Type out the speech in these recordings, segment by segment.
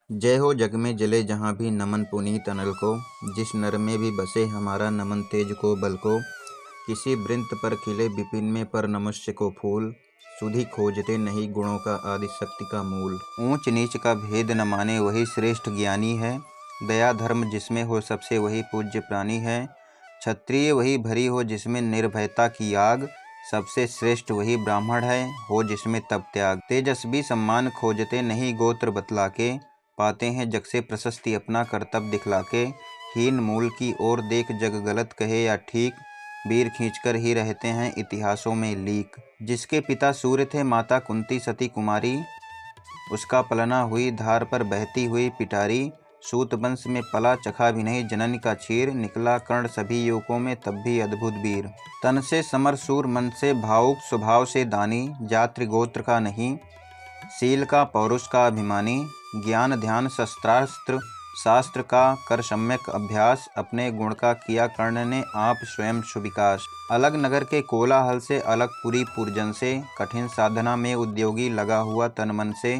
जय हो जग में जले जहाँ भी नमन पुनीत अनल को। जिस नर में भी बसे हमारा नमन तेज को बल को। किसी वृंत पर खिले विपिन में पर नमस्य को फूल। सुधि खोजते नहीं गुणों का आदि शक्ति का मूल। ऊंच नीच का भेद न माने वही श्रेष्ठ ज्ञानी है। दया धर्म जिसमें हो सबसे वही पूज्य प्राणी है। क्षत्रिय वही भरी हो जिसमें निर्भयता की आग। सबसे श्रेष्ठ वही ब्राह्मण है हो जिसमें तप त्याग। तेजस्वी सम्मान खोजते नहीं गोत्र बतला के। पाते हैं जग से प्रशस्ति अपना कर्तव्य दिखला के। हीन मूल की ओर देख जग गलत कहे या ठीक। वीर खींचकर ही रहते हैं इतिहासों में लीक। जिसके पिता सूर्य थे माता कुंती सती कुमारी। उसका पलना हुई धार पर बहती हुई पिटारी। सूत वंश में पला चखा भी नहीं जननी का क्षीर। निकला कर्ण सभी युवकों में तब भी अद्भुत वीर। तन से समर सूर मन से भावुक स्वभाव से दानी। जाति गोत्र का नहीं शील का पौरुष का अभिमानी। ज्ञान ध्यान शस्त्रास्त्र शास्त्र का कर सम्यक अभ्यास। अपने गुण का किया कर्ण ने आप स्वयं सुविकास। अलग नगर के कोलाहल से अलग पुरी पुरजन से। कठिन साधना में उद्योगी लगा हुआ तन मन से।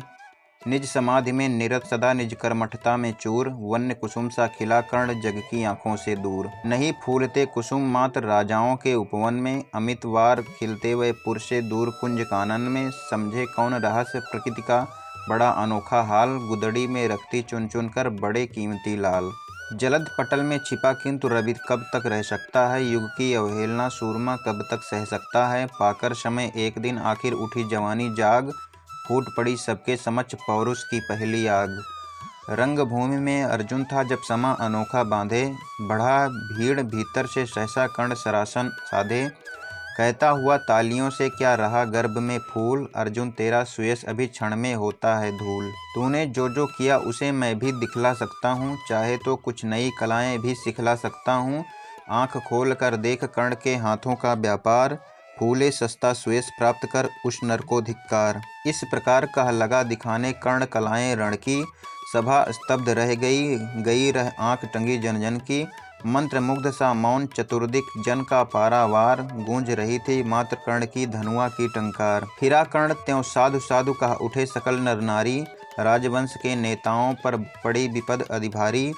निज समाधि में निरत सदा निज कर्मठता में चूर। वन्य कुसुम सा खिला कर्ण जग की आंखों से दूर। नहीं फूलते कुसुम मात्र राजाओं के उपवन में। अमित वार खिलते वह पुर से दूर कुंज कानन में। समझे कौन रहस्य प्रकृति का बड़ा अनोखा हाल। गुदड़ी में रखती चुन चुन कर बड़े कीमती लाल। जलद पटल में छिपा किंतु रवि कब तक रह सकता है। युग की अवहेलना सूरमा कब तक सह सकता है। पाकर समय एक दिन आखिर उठी जवानी जाग। फूट पड़ी सबके समक्ष पौरुष की पहली आग। रंगभूमि में अर्जुन था जब समा अनोखा बांधे। बढ़ा भीड़ भीतर से सहसा कर्ण सरासन साधे। कहता हुआ तालियों से क्या रहा गर्भ में फूल। अर्जुन तेरा सुयश अभी क्षण में होता है धूल। तूने जो जो किया उसे मैं भी दिखला सकता हूँ। चाहे तो कुछ नई कलाएं भी सिखला सकता हूँ। आँख खोल कर देख कर्ण के हाथों का व्यापार। फूले सस्ता सुयश प्राप्त कर उस नर को धिक्कार। इस प्रकार कह लगा दिखाने कर्ण कलाएं रण की। सभा स्तब्ध रह गई रह आँख टंगी जन जन की। मंत्र मुग्ध सा मौन चतुर्दिक जन का पारावार। गूंज रही थी मात्र कर्ण की धनुआ की टंकार। फिरा कर्ण त्यों साधु साधु कह उठे सकल नर नारी। राजवंश के नेताओं पर पड़ी विपद अधिभारी।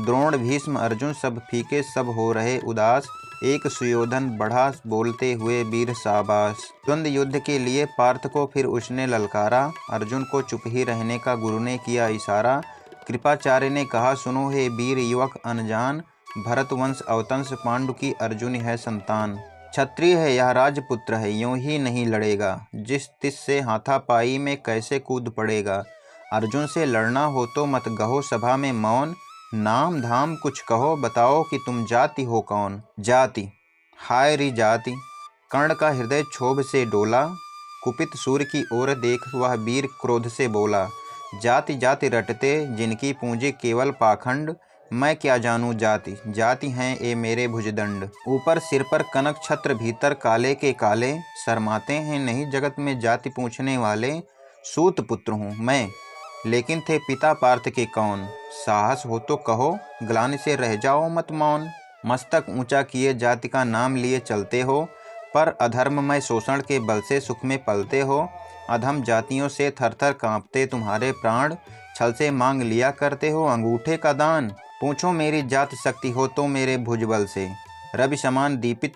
द्रोण भीष्म अर्जुन सब फीके सब हो रहे उदास। एक सुयोधन बढ़ा बोलते हुए वीर शाबाश। द्वंद्व युद्ध के लिए पार्थ को फिर उसने ललकारा। अर्जुन को चुप ही रहने का गुरु ने किया इशारा। कृपाचार्य ने कहा सुनो हे वीर युवक अनजान। भरत वंश अवतंस पांडु की अर्जुन है संतान। क्षत्रिय है यह राजपुत्र है यूं ही नहीं लड़ेगा। जिस तिस से हाथापाई में कैसे कूद पड़ेगा। अर्जुन से लड़ना हो तो मत गहो सभा में मौन। नाम धाम कुछ कहो बताओ कि तुम जाति हो कौन। जाति हाय री जाति। कर्ण का हृदय क्षोभ से डोला। कुपित सूर्य की ओर देख वह वीर क्रोध से बोला। जाति जाति रटते जिनकी पूंजी केवल पाखंड। मैं क्या जानूं जाति जाति हैं ए मेरे भुजदंड। ऊपर सिर पर कनक छत्र भीतर काले के काले। शर्माते हैं नहीं जगत में जाति पूछने वाले। सूत पुत्र हूँ मैं लेकिन थे पिता पार्थ के कौन। साहस हो तो कहो ग्लानि से रह जाओ मत मौन। मस्तक ऊंचा किए जाति का नाम लिए चलते हो। पर अधर्ममय शोषण के बल से सुख में पलते हो। अधम जातियों से थर थर कांपते तुम्हारे प्राण। छल से मांग लिया करते हो अंगूठे का दान। पूछो मेरी जाति शक्ति हो तो मेरे भुजबल से। रवि समान दीपित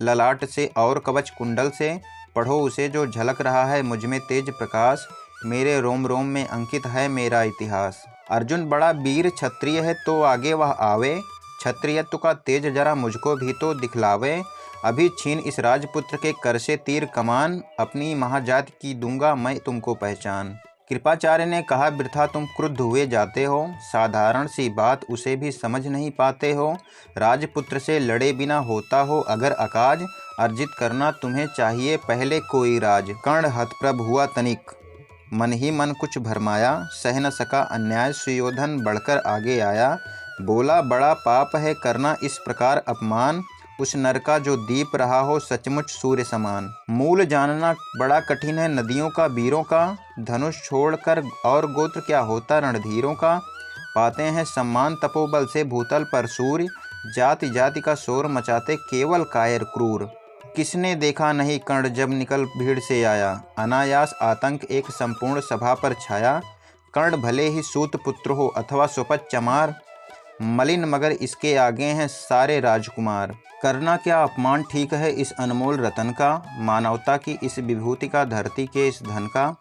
ललाट से और कवच कुंडल से। पढ़ो उसे जो झलक रहा है मुझमें तेज प्रकाश। मेरे रोम रोम में अंकित है मेरा इतिहास। अर्जुन बड़ा वीर क्षत्रिय है तो आगे वह आवे। क्षत्रियत्व का तेज जरा मुझको भी तो दिखलावे। अभी छीन इस राजपुत्र के कर से तीर कमान। अपनी महाजाति की दूंगा मैं तुमको पहचान। कृपाचार्य ने कहा वृथा तुम क्रुद्ध हुए जाते हो। साधारण सी बात उसे भी समझ नहीं पाते हो। राजपुत्र से लड़े बिना होता हो अगर अकाज। अर्जित करना तुम्हें चाहिए पहले कोई राज। कर्ण हतप्रभ हुआ तनिक मन ही मन कुछ भरमाया। सह न सका अन्याय सुयोधन बढ़कर आगे आया। बोला बड़ा पाप है करना इस प्रकार अपमान। उस नर का जो दीप रहा हो सचमुच सूर्य समान। मूल जानना बड़ा कठिन है नदियों का वीरों का। धनुष छोड़कर और गोत्र क्या होता रणधीरों का। पाते हैं सम्मान तपोबल से भूतल पर सूर्य। जाति जाति का शोर मचाते केवल कायर क्रूर। किसने देखा नहीं कर्ण जब निकल भीड़ से आया। अनायास आतंक एक संपूर्ण सभा पर छाया। कर्ण भले ही सूत पुत्र हो अथवा स्वपत चमार, मलिन मगर इसके आगे हैं सारे राजकुमार। करना क्या अपमान ठीक है इस अनमोल रतन का, मानवता की इस विभूति का, धरती के इस धन का।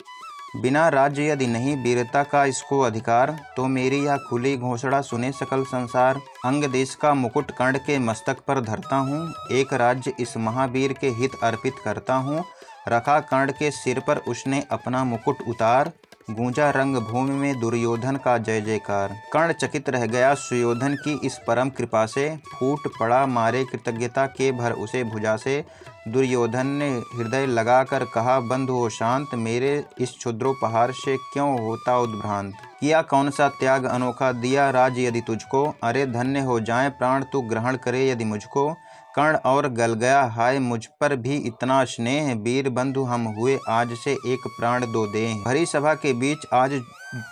बिना राज्य यदि नहीं वीरता का इसको अधिकार, तो मेरी यह खुली घोषणा सुने सकल संसार। अंग देश का मुकुट कर्ण के मस्तक पर धरता हूँ, एक राज्य इस महावीर के हित अर्पित करता हूँ। रखा कर्ण के सिर पर उसने अपना मुकुट उतार, गूंजा रंग भूमि में दुर्योधन का जय जयकार। कर्ण चकित रह गया सुयोधन की इस परम कृपा से, फूट पड़ा मारे कृतज्ञता के भर उसे भुजा से। दुर्योधन ने हृदय लगाकर कहा, बंधु हो शांत, मेरे इस क्षुद्रोपहार से क्यों होता उद्भ्रांत। किया कौन सा त्याग अनोखा, दिया राज यदि तुझको, अरे धन्य हो जाए प्राण तू ग्रहण करे यदि मुझको। कर्ण और गल गया, हाय मुझ पर भी इतना स्नेह, वीर बंधु हम हुए आज से एक प्राण दो दे। भरी सभा के बीच आज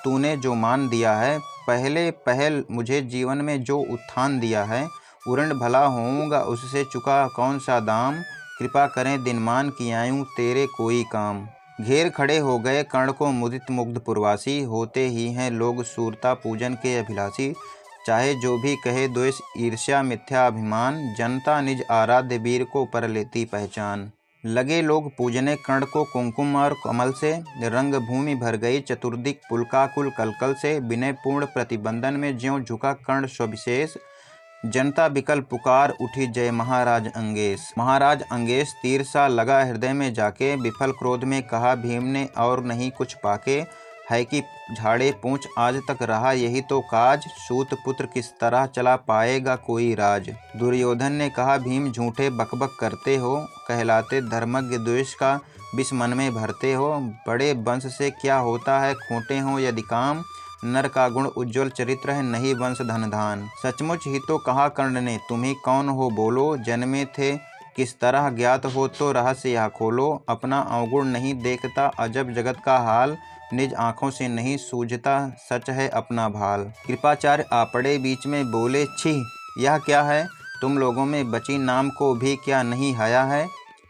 तूने जो मान दिया है, पहले पहल मुझे जीवन में जो उत्थान दिया है, उरण भला होऊंगा उससे चुका कौन सा दाम। कृपा करें दिनमान की आयूं तेरे कोई काम। घेर खड़े हो गए कर्ण को मुदित मुग्ध पुरवासी, होते ही हैं लोग सूरता पूजन के अभिलाषी। चाहे जो भी कहे द्वेष ईर्ष्या मिथ्या अभिमान, जनता निज आराध्य वीर को पर लेती पहचान। लगे लोग पूजने कर्ण को कुमकुम और कमल से, रंग भूमि भर गई चतुर्दिक पुलकाकुल कलकल से। विनय पूर्ण प्रतिबंधन में ज्यों झुका कर्ण सविशेष, जनता विकल पुकार उठी जय महाराज अंगेश। महाराज अंगेश तीर सा लगा हृदय में जाके, विफल क्रोध में कहा भीम ने और नहीं कुछ पाके। है कि झाड़े पूंछ आज तक रहा यही तो काज, सूत पुत्र किस तरह चला पाएगा कोई राज। दुर्योधन ने कहा भीम झूठे बकबक करते हो, कहलाते धर्मज्ञ द्वेष का विष मन में भरते हो। बड़े वंश से क्या होता है खोटे हो यदि काम, नर का गुण उज्ज्वल चरित्र है नहीं वंश धन धान। सचमुच ही तो कहा कर्ण ने, तुम्ही कौन हो बोलो, जन्मे थे किस तरह ज्ञात हो तो रहस्य यह खोलो। अपना अवगुण नहीं देखता अजब जगत का हाल, निज आँखों से नहीं सूझता सच है अपना भाल। कृपाचार्य आपड़े बीच में बोले, छी यह क्या है, तुम लोगों में बची नाम को भी क्या नहीं हया है।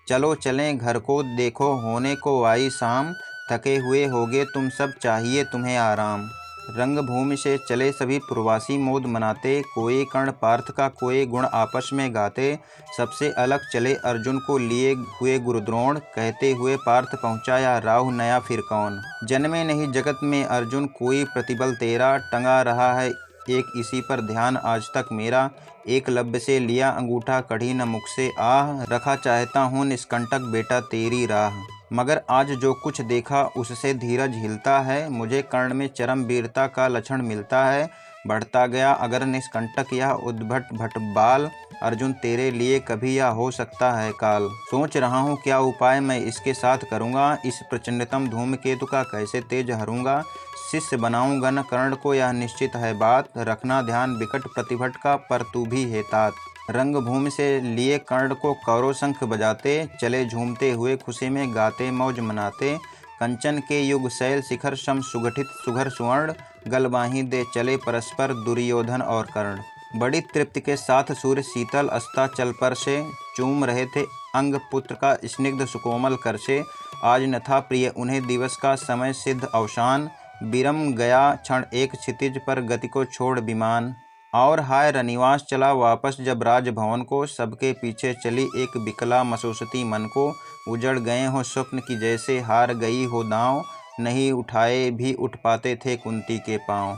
चलो चलें घर को देखो होने को आई शाम, थके हुए होगे तुम सब चाहिए तुम्हें आराम। रंगभूमि से चले सभी प्रवासी मोद मनाते, कोई कर्ण पार्थ का कोई गुण आपस में गाते। सबसे अलग चले अर्जुन को लिए हुए गुरुद्रोण, कहते हुए पार्थ पहुँचाया राहु नया फिर कौन। जन्मे नहीं जगत में अर्जुन कोई प्रतिबल तेरा, टंगा रहा है एक इसी पर ध्यान आज तक मेरा। एकलव्य से लिया अंगूठा कढ़ी न मुख से आह, रखा चाहता हूँ निष्कंटक बेटा तेरी राह। मगर आज जो कुछ देखा उससे धीरज हिलता है, मुझे कर्ण में चरम वीरता का लक्षण मिलता है। बढ़ता गया अगर निष्कंटक यह उद्भट भट बाल, अर्जुन तेरे लिए कभी यह हो सकता है काल। सोच रहा हूँ क्या उपाय मैं इसके साथ करूँगा, इस प्रचंडतम धूमकेतु का कैसे तेज हरूँगा। शिष्य बनाऊँगा न कर्ण को यह निश्चित है बात, रखना ध्यान विकट प्रतिभट का पर तू भी है तात। रंगभूमि से लिए कर्ण को कौरव शंख बजाते, चले झूमते हुए खुशी में गाते मौज मनाते। कंचन के युग शैल शिखर सम सुगठित सुघर सुवर्ण, गलबाही दे चले परस्पर दुर्योधन और कर्ण। बड़ी तृप्ति के साथ सूर्य शीतल अस्ताचल पर से, चूम रहे थे अंग पुत्र का स्निग्ध सुकोमल कर से। आज न था प्रिय उन्हें दिवस का समय सिद्ध अवसान, विरम गया क्षण एक क्षितिज पर गति को छोड़ विमान। और हाय रनिवास चला वापस जब राजभवन को, सबके पीछे चली एक विकला मसोसती मन को। उजड़ गए हो स्वप्न की जैसे हार गई हो दांव, नहीं उठाए भी उठ पाते थे कुंती के पांव।